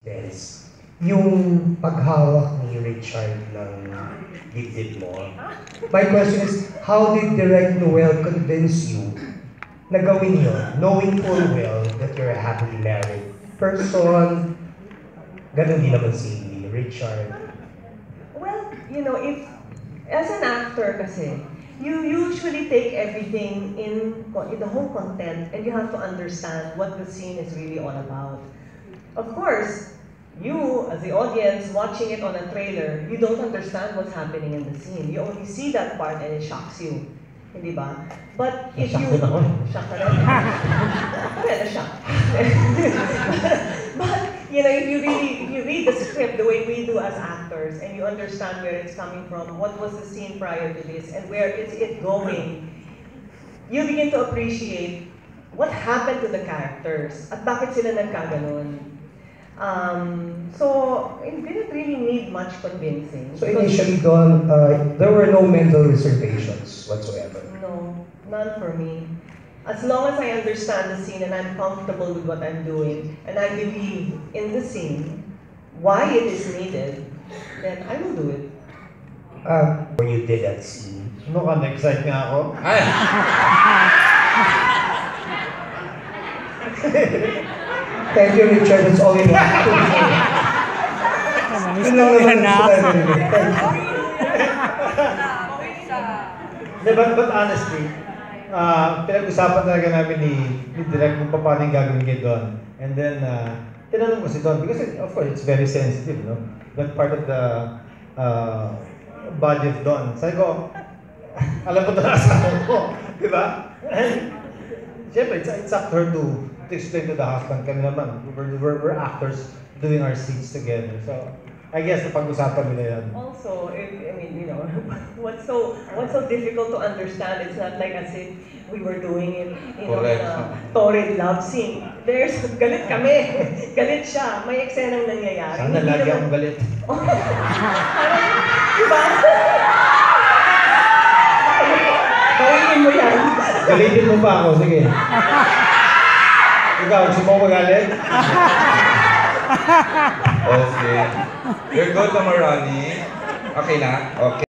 Yes. Yung paghawak ni Richard ng dibdib mo. My question is, how did Direk Noel convince you na gawin yun, knowing full well that you're a happily married person? Ganun din naman si Richard. Well, you know, if as an actor kasi, you usually take everything in the whole content and you have to understand what the scene is really all about. Of course, you, as the audience, watching it on a trailer, you don't understand what's happening in the scene. You only see that part and it shocks you. Hindi ba? But if you... Shock ka rin? Na-shock. But, you know, if you read the script the way we do as actors and you understand where it's coming from, what was the scene prior to this, and where is it going, you begin to appreciate what happened to the characters at bakit sila nagkaganon. So, it didn't really need much convincing. So initially, Don, there were no mental reservations whatsoever? No, none for me. As long as I understand the scene and I'm comfortable with what I'm doing, and I believe in the scene, why it is needed, then I will do it. When you did that scene, ano ka, na-excite nga ako? Ay! thank you, Richard. That's all we want to say. Yun lang naman ang sinabi nila. Thank you. But honestly, pinag-usapan talaga namin ni Direk kung paano yung gagawin kay Don. And then, tinanong ko si Don, because of course, it's very sensitive, no? That part of the body of Don. Sabi ko, alam ko na asawa ko, di ba? And, siyempre, it's up to her to explain to the husband. Kami naman, we're actors doing our scenes together. So, I guess napag-usapan nila yan. Also, I mean, you know, what's so difficult to understand? It's not like as if we were doing it in a torrid love scene. There's galit kami, galit siya, may eksenang nangyayari. Sana lagi akong galit. Diba? Gawin mo yan. Galitin mo pa ako, sige. Ikaw, gusto mo magalit? Okay. You're good, Marani. Okay na? Okay.